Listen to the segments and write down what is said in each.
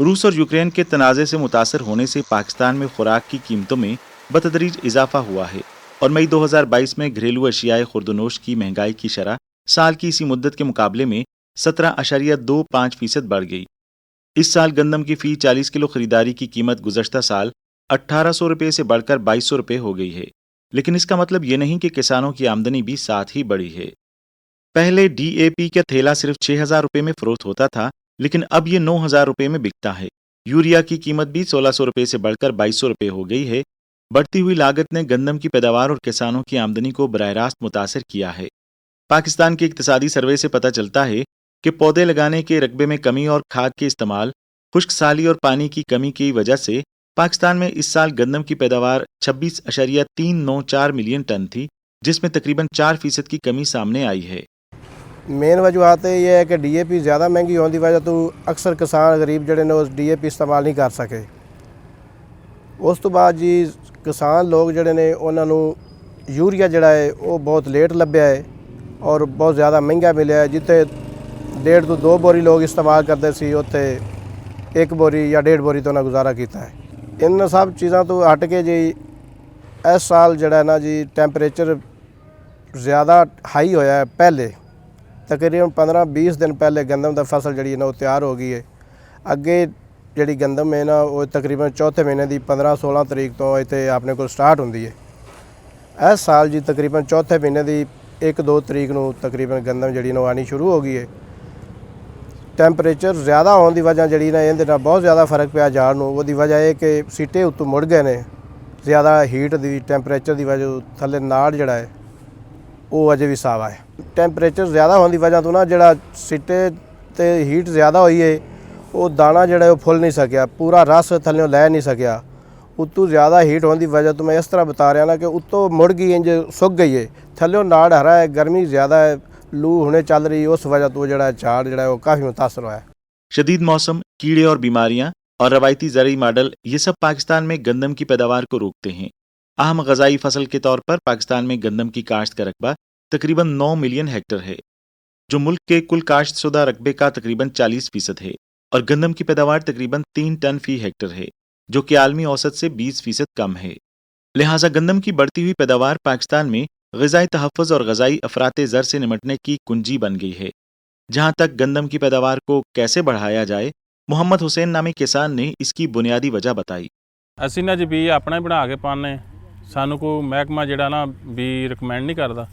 रूस और यूक्रेन के तनाज़े से मुतासर होने से पाकिस्तान में खुराक की कीमतों में बतदरीज इजाफा हुआ है और मई 2022 में घरेलू अशियाए खुर्दनोश की महंगाई की शरह साल की इसी मुद्दत के मुकाबले में 17.25% बढ़ गई। इस साल गंदम की फी 40 किलो खरीदारी की कीमत गुज़श्ता साल 1800 रुपये से बढ़कर 2200 रुपये हो गई है, लेकिन इसका मतलब ये नहीं कि किसानों की आमदनी भी साथ ही बढ़ी है। पहले DAP का थैला सिर्फ 6000 रुपये में फरोख्त होता था, लेकिन अब ये 9000 रुपये में बिकता है। यूरिया की कीमत भी 1600 रुपये से बढ़कर 2200 रुपये हो गई है। बढ़ती हुई लागत ने गंदम की पैदावार और किसानों की आमदनी को बराह रास्त मुतासर किया है। पाकिस्तान के इक्तिसादी सर्वे से पता चलता है कि पौधे लगाने के रकबे में कमी और खाद के इस्तेमाल, खुश्क साली और पानी की कमी की वजह से पाकिस्तान में इस साल गंदम की पैदावार 26.394 मिलियन टन थी, जिसमें तकरीबन 4% की कमी सामने आई है। मेन वजूहत ये है कि DAP ज़्यादा महंगी होने की वजह तो अक्सर किसान गरीब जड़े ने उस DAP इस्तेमाल नहीं कर सके। उस तो बाद जी किसान लोग जड़े ने उन्होंने यूरिया जड़ा है वो बहुत लेट लभ्या है और बहुत ज़्यादा महंगा मिले है। जिथे 1.5 ਤੋਂ 2 बोरी लोग इस्तेमाल करते सी उत्थे 1 बोरी या 1.5 बोरी तो उन्हें गुजारा किया है। इन सब चीज़ों तो हट के जी इस साल जड़ा है ना जी टैंपरेचर ज़्यादा हाई होया है। पहले तकरीबन 15-20 दिन पहले गंदम दा फसल जड़ी ना वो तैयार हो गई है। अगे जड़ी गंदम है ना वो तकरीबन चौथे महीने की 15-16 तरीक तो इतने अपने को स्टार्ट होंदी है। इस साल जी तकरीबन चौथे महीने की 1-2 तरीक नूं तकरीबन गंदम जड़ी ना आनी शुरू हो गई है। टैंपरेचर ज़्यादा होने की वजह जड़ी ना इहदे नाल बहुत ज़्यादा फर्क पिया जाण नूं। ओहदी वजह है कि सीटे उत्तों मुड़ गए ने, ज़्यादा हीट की टैंपरेचर की वजह थले नाड़ जड़ा है वो अजे भी सावा है। टैंपरेचर ज़्यादा होने की वजह तो ना जड़ा सीटे ते हीट ज़्यादा हुई है वो दाना जड़ा है वो फुल नहीं सकिया, पूरा रस थल्लों लै नहीं सकिया। उत्तों ज़्यादा हीट होने की वजह तो मैं इस तरह बता रहा ना कि उत्तों मुड़ गई इंज सुक गई है, थल्लों नाड़ हरा है, गर्मी ज़्यादा है, लू हुणे चल रही, उस वजह तो जड़ा झाड़ जड़ा है वो काफ़ी मुतासर हुआ है। शदीद मौसम, कीड़े और बीमारियां और रवायती ज़रूरी मॉडल ये सब पाकिस्तान में गंदम की पैदावार को रोकते हैं। अहम ग़ज़ाई फसल के तौर पर पाकिस्तान में गंदम की काश्त का रकबा तकरीबन 9 मिलियन हेक्टर है, जो मुल्क के कुल काश्तशुदा रकबे का तकरीबन 40% है, और गंदम की पैदावार तकरीबन 3 टन फी हेक्टर है, जो कि आलमी औसत से 20% कम है। लिहाजा गंदम की बढ़ती हुई पैदावार पाकिस्तान में ग़िज़ाई तहफ़्फ़ुज़ और ग़ज़ाई अफ़राते ज़र से निमटने की कुंजी बन गई है। जहाँ तक गंदम की पैदावार को कैसे बढ़ाया जाए, मोहम्मद हुसैन नामी किसान ने इसकी बुनियादी वजह बताई। ਅਸੀਂ ਨਾ ਜੀ ਬੀ ਆਪਣਾ ਹੀ ਬਣਾ ਕੇ ਪਾਉਂਦੇ, ਸਾਨੂੰ ਕੋਈ ਮਹਿਕਮਾ ਜਿਹੜਾ ਨਾ ਵੀ ਰਿਕਮੈਂਡ ਨਹੀਂ ਕਰਦਾ,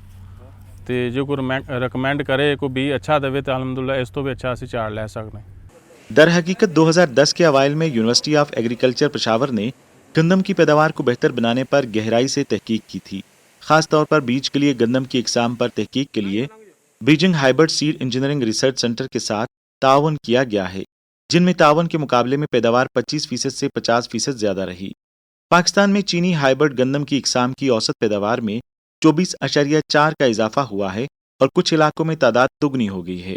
ਤੇ ਜੇ ਕੋਈ ਰਿਕਮੈਂਡ करे कोई बी अच्छा देवे तो अलहमदुलिल्लाह इस तो भी अच्छा असी झाड़ लै सकते। दर हकीकत 2010 के अवाइल में यूनिवर्सिटी ऑफ एग्रीकल्चर पेशावर ने गंदम की पैदावार को बेहतर बनाने पर गहराई से तहकीक की थी। खास तौर पर बीज के लिए गंदम की इकसाम पर तहकीक के लिए Beijing hybrid seed engineering research centre के साथ ताउन किया गया है, जिनमें ताउन के मुकाबले में पैदावार 25% से 50% ज्यादा रही। पाकिस्तान में चीनी हाइब्रिड गंदम की इकसाम की औसत पैदावार में 24.4 का इजाफा हुआ है और कुछ इलाकों में तादाद दुगनी हो गई है।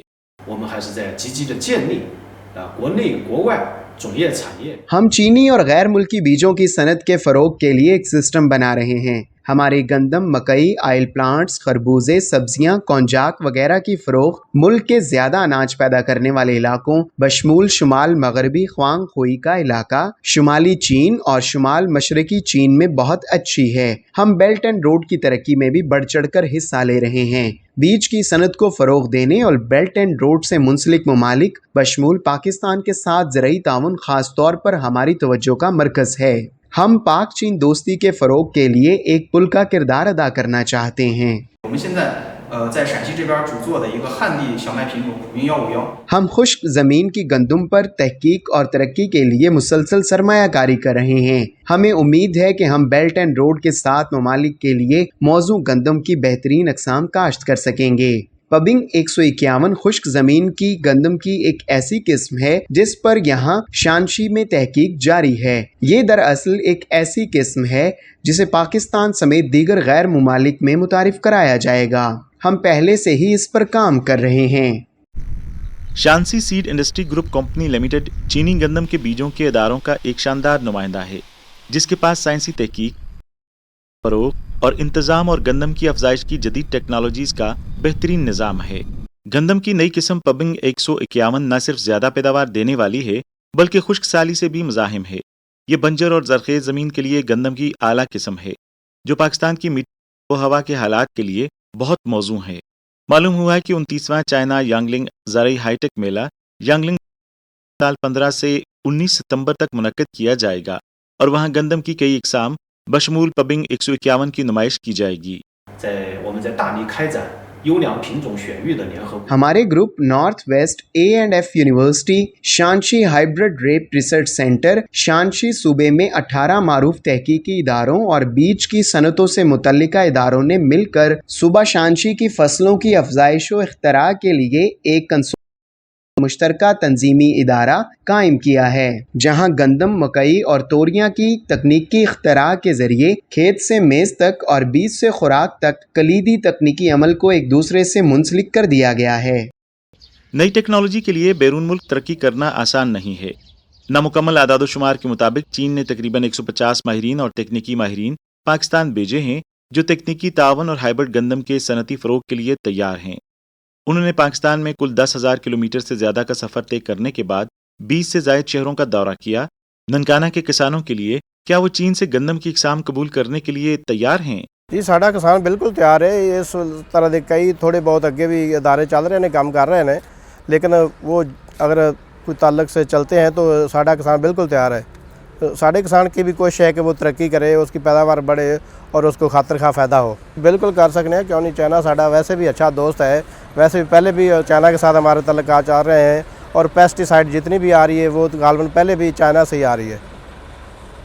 हम चीनी और गैर मुल्की बीजों की सनत के फ़रोग के लिए एक सिस्टम बना रहे हैं। हमारे गंदम, मकई, आयल प्लांट्स, खरबूजे, सब्जियां, कौंजाक वगैरह की फ़रोख्त मुल्क के ज़्यादा अनाज पैदा करने वाले इलाकों बशमूल शुमाल मगरबी ख्वांग खोई का इलाका, शुमाली चीन और शुमाल मशरकी चीन में बहुत अच्छी है। हम बेल्ट एंड रोड की तरक्की में भी बढ़ चढ़ कर हिस्सा ले रहे हैं। बीज की सनत को फ़रोग देने और बेल्ट एंड रोड से मुंसलिक ममालिक बशमूल पाकिस्तान के साथ ज़रई ताउन ख़ास तौर पर हमारी तवज्जो का मरकज़ है। हम पाक चीन दोस्ती के फ़रोग के लिए एक पुल का किरदार अदा करना चाहते हैं। हम खुश्क ज़मीन की गंदम पर तहकीक और तरक्की के लिए मुसलसल सरमायाकारी कर रहे हैं। हमें उम्मीद है कि हम बेल्ट एंड रोड के साथ ममालिक के लिए मौजू गंदम की बेहतरीन अक़साम काश्त कर सकेंगे। पबिंग 151 खुश्क ज़मीन की गंदम की एक ऐसी किस्म है जिस पर यहाँ शानशी में तहकीक जारी है। ये दरअसल एक ऐसी किस्म है जिसे पाकिस्तान समेत दीगर गैर मुमालिक में मुतारिफ कराया जाएगा। हम पहले से ही इस पर काम कर रहे हैं। Shaanxi seed industry group company limited चीनी गंदम के बीजों के इदारों का एक शानदार नुमाइंदा है, जिसके पास साइंसी तहकीक, फरोग और इंतज़ाम और गंदम की अफजाइश की जदीद टेक्नोलॉजीज़ का बेहतरीन निज़ाम है। गंदम की नई किस्म पबिंग 151 न सिर्फ ज़्यादा पैदावार देने वाली है, बल्कि खुश्क साली से भी मुजाहिम है। ये बंजर और जरखेज ज़मीन के लिए गंदम की आला किस्म है, जो पाकिस्तान की मिट्टी व हवा के हालात के लिए बहुत मौजू है। मालूम हुआ है कि 29वां चाइना यांगलिंग ज़राई हाईटेक मेला यांगलिंग साल 15 से 19 सितंबर तक मुनक्किद किया जाएगा और वहां गंदम की कई इकसाम बशमूल पबिंग 151 की नुमाइश की जाएगी। 我们在大力开展优良品种选育的联合 हमारे group north west A&F university Shaanxi hybrid rape research centre Shaanxi सूबे में 18 मारूफ तहकीकी इदारों और बीज की सनतों से मुतल्लिका इदारों ने मिलकर सूबा शानशी की फसलों की अफजाइश व इख्तरा के लिए एक मुश्तरका तंजीमी इदारा कायम किया है, जहां गंदम, मकई और तोरियां की तकनीकी इख्तरा के जरिए खेत से मेज़ तक और बीज से खुराक तक कलीदी तकनीकी अमल को एक दूसरे से मुंसलिक कर दिया गया है। नई टेक्नोलॉजी के लिए बैरून मुल्क तरक्की करना आसान नहीं है। नामुकम्मल आदादोशुमार के मुताबिक चीन ने तकरीबन 150 माहिरीन और तकनीकी माहिरीन पाकिस्तान भेजे हैं, जो तकनीकी तावन और हाइब्रिड गंदम के सनती फ़रोग के लिए तैयार हैं। उन्होंने पाकिस्तान में कुल 10,000 किलोमीटर से ज़्यादा का सफ़र तय करने के बाद 20 से ज़ायद शहरों का दौरा किया। ननकाना के किसानों के लिए क्या वो चीन से गंदम की इकसाम कबूल करने के लिए तैयार हैं? जी साडा किसान बिल्कुल तैयार है। इस तरह के कई थोड़े बहुत अगे भी इदारे चल रहे हैं, काम कर रहे हैं, लेकिन वो अगर कोई ताल्लुक से चलते हैं तो साडा किसान बिल्कुल तैयार है। तो साडे किसान की भी कोशिश है कि वो तरक्की करे, उसकी पैदावार बढ़े और उसको खातिर खा फ़ायदा हो। बिल्कुल कर सकते हैं, क्यों नहीं। चाइना साडा वैसे भी अच्छा दोस्त है, वैसे भी पहले भी चाइना के साथ हमारे तल्लुकात चल रहे हैं और पेस्टिसाइड जितनी भी आ रही है वो गालबन पहले भी चाइना से ही आ रही है।